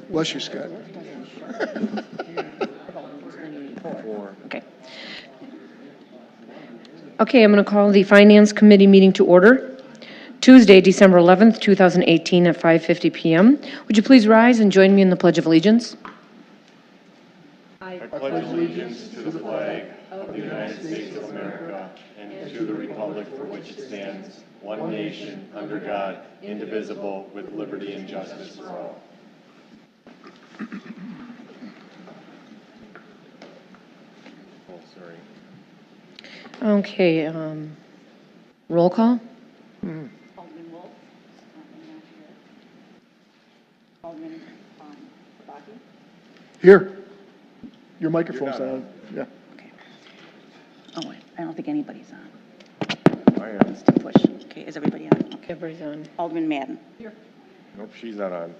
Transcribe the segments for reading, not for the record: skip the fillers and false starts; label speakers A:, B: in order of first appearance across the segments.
A: Bless you, Scott.
B: Okay. Okay, I'm going to call the Finance Committee meeting to order. Tuesday, December 11th, 2018 at 5:50 p.m. Would you please rise and join me in the Pledge of Allegiance?
C: I pledge allegiance to the flag of the United States of America and to the republic for which it stands, one nation, under God, indivisible, with liberty and justice for all. Oh, sorry.
B: Okay, roll call?
D: Alderman Wolf, Alderman Baki.
A: Here. Your microphone's on. Yeah.
D: Okay. Oh, wait, I don't think anybody's on.
C: I am.
D: Let's do push. Okay, is everybody on? Okay.
B: Everybody's on.
D: Alderman Madden.
C: Nope, she's not on.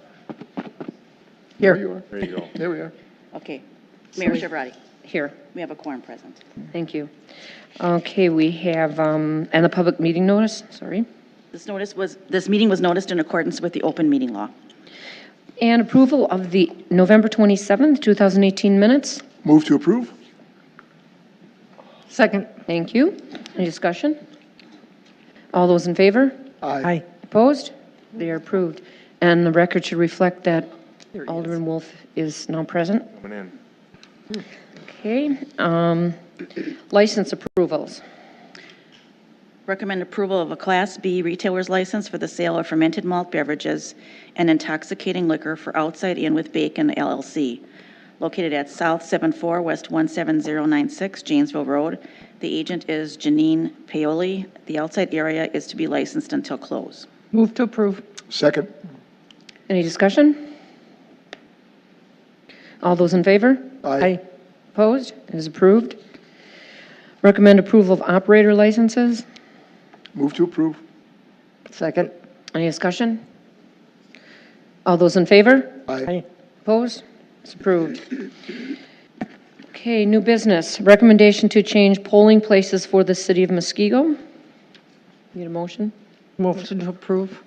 A: Here you are.
C: There you go.
A: There we are.
D: Okay. Mayor Shivrati,
B: Here.
D: we have a quorum present.
B: Thank you. Okay, we have, and the public meeting notice, sorry.
D: This meeting was noticed in accordance with the open meeting law.
B: And approval of the November 27th, 2018 minutes.
A: Move to approve?
B: Second. Thank you. Any discussion? All those in favor?
A: Aye.
B: Opposed? They are approved. And the record should reflect that Alderman Wolf is now present.
C: Coming in.
B: Okay, license approvals.
D: Recommend approval of a Class B retailer's license for the sale of fermented malt beverages and intoxicating liquor for Outside Inn with Bacon LLC, located at South 74 West 17096 Janesville Road. The agent is Janine Paoli. The outside area is to be licensed until close.
E: Move to approve.
A: Second?
B: Any discussion? All those in favor?
A: Aye.
B: Opposed? It is approved. Recommend approval of operator licenses.
A: Move to approve?
E: Second.
B: Any discussion? All those in favor?
A: Aye.
B: Opposed? It's approved. Okay, new business. Recommendation to change polling places for the city of Muskego. Need a motion?
E: Move to approve.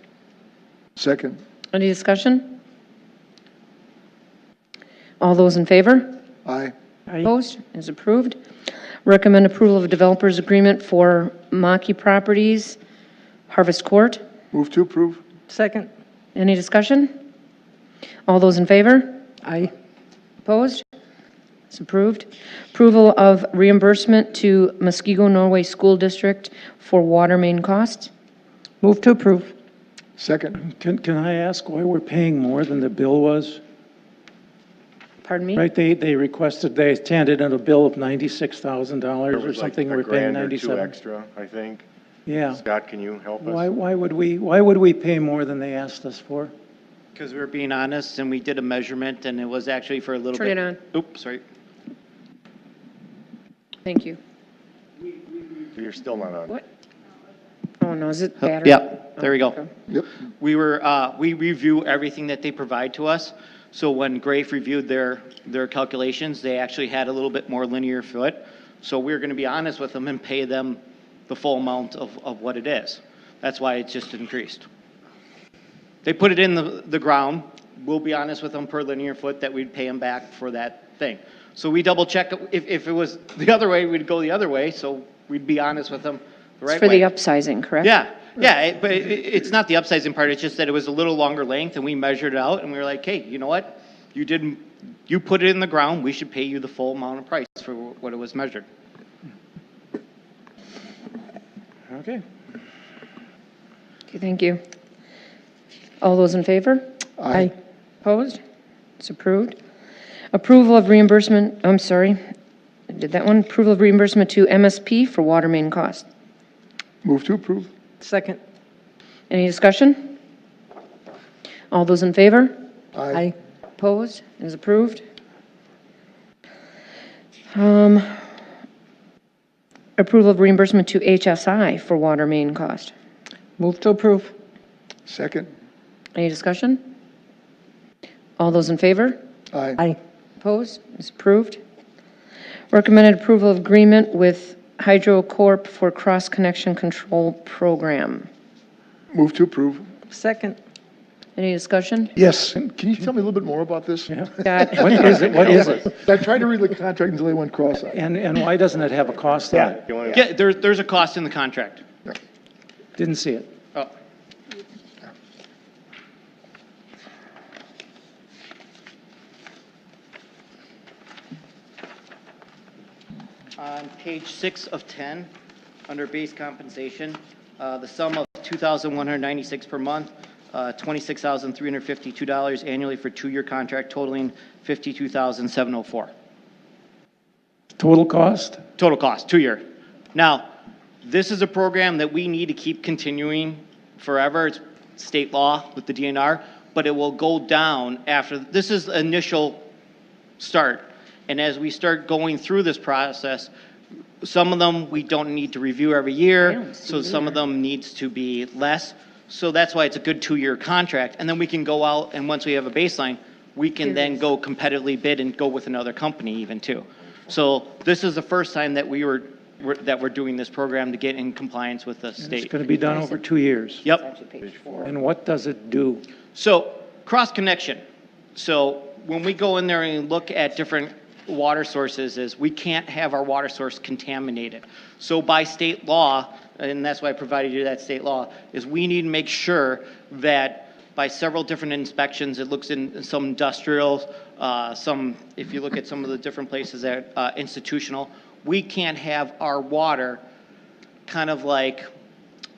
A: Second?
B: Any discussion? All those in favor?
A: Aye.
B: Opposed? Is approved. Recommend approval of a developer's agreement for Maki Properties, Harvest Court.
A: Move to approve?
E: Second.
B: Any discussion? All those in favor?
E: Aye.
B: Opposed? It's approved. Approval of reimbursement to Muskego Norway School District for water main costs.
E: Move to approve.
A: Second?
F: Can I ask why we're paying more than the bill was?
B: Pardon me?
F: Right, they requested, they handed in a bill of $96,000
C: There
F: or
C: was like
F: something,
C: a
F: we're paying
C: grand or two
F: 97.
C: extra, I think.
F: Yeah.
C: Scott, can you help us?
F: Why would we pay more than they asked us for?
G: Because we were being honest, and we did a measurement, and it was actually for a little
B: Turn
G: bit.
B: it on.
G: Oops, sorry.
B: Thank you.
C: You're still not on.
B: What? Oh, no, is it battery?
G: Yep, there we go.
B: Okay.
A: Yep.
G: We review everything that they provide to us. So when Grafe reviewed their calculations, they actually had a little bit more linear foot. So we're going to be honest with them and pay them the full amount of what it is. That's why it's just increased. They put it in the ground. We'll be honest with them per linear foot that we'd pay them back for that thing. So we double check. If it was the other way, we'd go the other way. So we'd be honest with them the right
B: It's for
G: way.
B: the upsizing, correct?
G: Yeah, but it's not the upsizing part, it's just that it was a little longer length, and we measured it out, and we were like, hey, you know what? You put it in the ground, we should pay you the full amount of price for what it was measured.
F: Okay.
B: Okay, thank you. All those in favor?
A: Aye.
B: Opposed? It's approved. Approval of reimbursement, I'm sorry, I did that one. Approval of reimbursement to MSP for water main cost.
A: Move to approve?
E: Second.
B: Any discussion? All those in favor?
A: Aye.
B: Opposed? It is approved. Approval of reimbursement to HSI for water main cost.
E: Move to approve.
A: Second?
B: Any discussion? All those in favor?
A: Aye.
E: Aye.
B: Opposed? It's approved. Recommended approval of agreement with Hydro Corp for cross-connection control program.
A: Move to approve?
E: Second.
B: Any discussion?
A: Yes, and can you tell me a little bit more about this?
F: Yeah.
B: Scott?
F: What is it? What is it?
A: I tried to read the contract until I went cross-eyed.
F: And why doesn't it have a cost on it?
C: You wanna-
G: Yeah, there's a cost in the contract.
F: Didn't see it.
G: Oh. On page 6 of 10, under base compensation, the sum of $2,196 per month, $26,352 annually for 2-year contract totaling $52,704.
F: Total cost?
G: Total cost, 2-year. Now, this is a program that we need to keep continuing forever. It's state law with the DNR, but it will go down after, this is the initial start. And as we start going through this process, some of them we don't need to review every year, so some of them needs to be less. So that's why it's a good 2-year contract. And then we can go out, and once we have a baseline, we can then go competitively bid and go with another company even too. So this is the first time that we're doing this program to get in compliance with the
F: It's
G: state.
F: going to be done over 2 years.
G: Yep.
F: And what does it do?
G: So cross connection. So when we go in there and look at different water sources, is we can't have our water source contaminated. So by state law, and that's why I provided you that state law, is we need to make sure that by several different inspections, it looks in some industrial, some, if you look at some of the different places that institutional, we can't have our water kind of like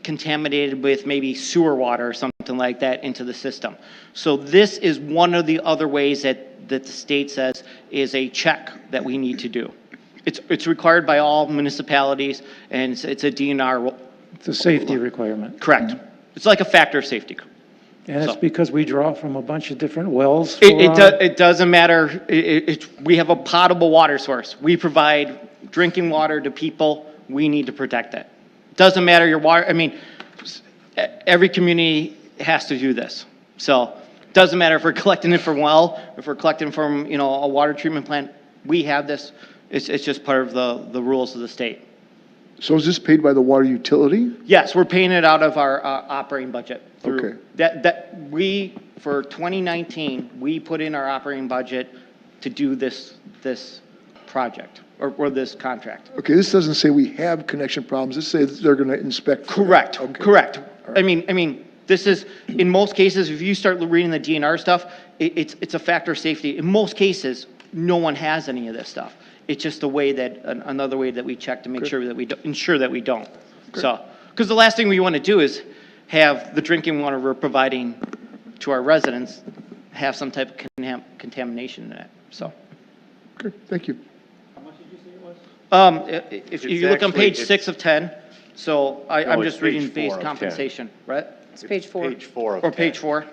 G: contaminated with maybe sewer water or something like that into the system. So this is one of the other ways that the state says is a check that we need to do. It's required by all municipalities, and it's a DNR.
F: It's a safety requirement.
G: Correct. It's like a factor of safety.
F: And it's
G: So-
F: because we draw from a bunch of different wells?
G: It doesn't matter. We have a potable water source. We provide drinking water to people. We need to protect that. Doesn't matter your water, I mean, every community has to do this. So, doesn't matter if we're collecting it from well, if we're collecting from, a water treatment plant, we have this. It's just part of the rules of the state.
A: So is this paid by the water utility?
G: Yes, we're paying it out of our operating budget.
A: Okay.
G: For 2019, we put in our operating budget to do this project, or this contract.
A: Okay, this doesn't say we have connection problems. This says they're going to inspect. for it.
G: Correct,
A: Okay.
G: correct. I mean, this is, in most cases, if you start reading the DNR stuff, it's a factor of safety. In most cases, no one has any of this stuff. It's just another way that we check to make sure that we ensure that we don't. So, because the last thing we want to do is have the drinking water we're providing to our residents have some type of contamination in it, so.
A: Okay, thank you.
G: If you look on page 6 of 10, so I'm
C: it's
G: just reading
C: page
G: base
C: 4 of 10.
G: compensation, right?
B: It's page 4.
C: Page 4 of
G: Or
C: 10.
G: page 4?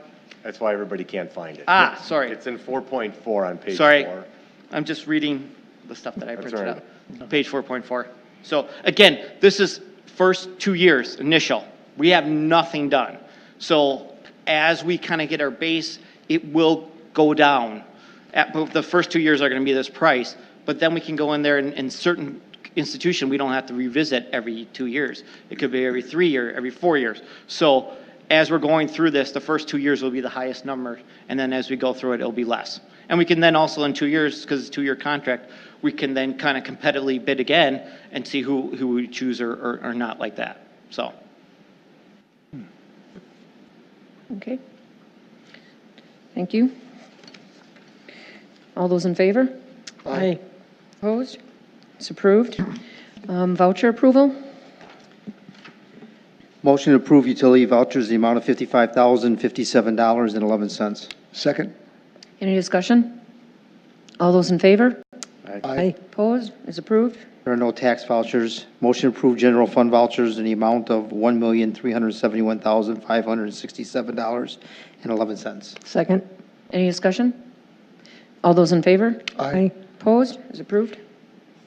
C: That's why everybody can't find it.
G: Ah, sorry.
C: It's in 4.4 on page 4.
G: Sorry, I'm just reading the stuff that I
C: That's
G: printed
C: all
G: out. Page 4.4. So again, this is first 2 years, initial. We have nothing done. So as we kind of get our base, it will go down. But the first 2 years are going to be this price, but then we can go in there and certain institution, we don't have to revisit every 2 years. It could be every 3 years, every 4 years. So as we're going through this, the first 2 years will be the highest number, and then as we go through it, it'll be less. And we can then also in 2 years, because it's a 2-year contract, we can then kind of competitively bid again and see who we choose or not like that. So.
B: Okay. Thank you. All those in favor?
E: Aye.
B: Opposed? It's approved. Voucher approval?
H: Motion to approve utility vouchers, the amount of $55,057.11.
A: Second?
B: Any discussion? All those in favor?
A: Aye.
B: Opposed? Is approved.
H: There are no tax vouchers. Motion to approve general fund vouchers in the amount of $1,371,567.11.
E: Second.
B: Any discussion? All those in favor?
A: Aye.
B: Opposed? Is approved.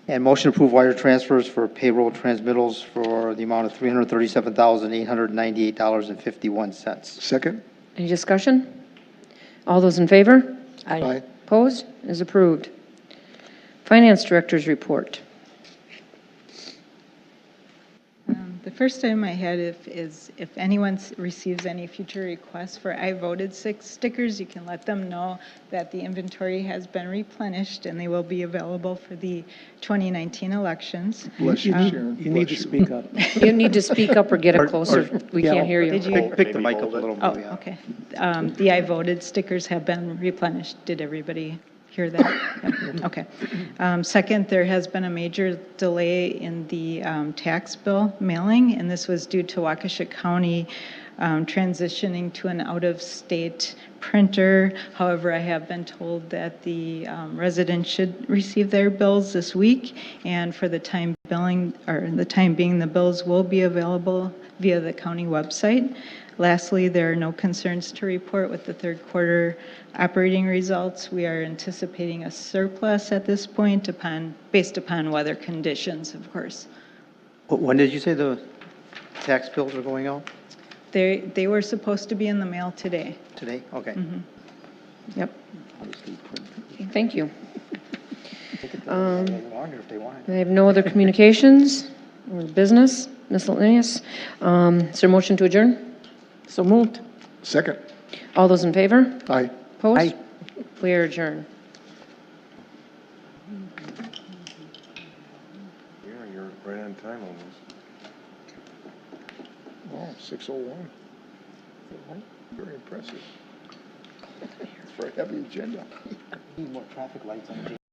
H: And motion to approve wire transfers for payroll transmittals for the amount of $337,898.51.
A: Second?
B: Any discussion? All those in favor?
A: Aye.
B: Opposed? Is approved. Finance Director's report.
I: The first item I had if anyone receives any future requests for I voted stickers, you can let them know that the inventory has been replenished and they will be available for the 2019 elections.
A: Bless you, Sharon.
F: You need to
A: Bless you.
F: speak up.
B: You need to speak up or get it closer. We can't hear
I: Did
B: you.
I: you?
H: Pick the mic up a little
I: Oh,
H: more, yeah.
I: okay. The I voted stickers have been replenished. Did everybody hear that? Yep. Okay. Second, there has been a major delay in the tax bill mailing, and this was due to Waukesha County transitioning to an out-of-state printer. However, I have been told that the residents should receive their bills this week, and for the time being, the bills will be available via the county website. Lastly, there are no concerns to report with the third quarter operating results. We are anticipating a surplus at this point based upon weather conditions, of course.
H: When did you say the tax bills are going out?
I: They were supposed to be in the mail today.
H: Today? Okay.
I: Yep.
B: Thank you.
H: Longer if they want.
B: I have no other communications or business, miscellaneous. Is there a motion to adjourn?
E: So moved.
A: Second.
B: All those in favor?
A: Aye.
B: Opposed?
E: Aye.
B: We are adjourned.
C: Yeah, you're right on time almost.
A: Oh, 6:01. Very impressive. For a heavy agenda.
H: Need more traffic lights on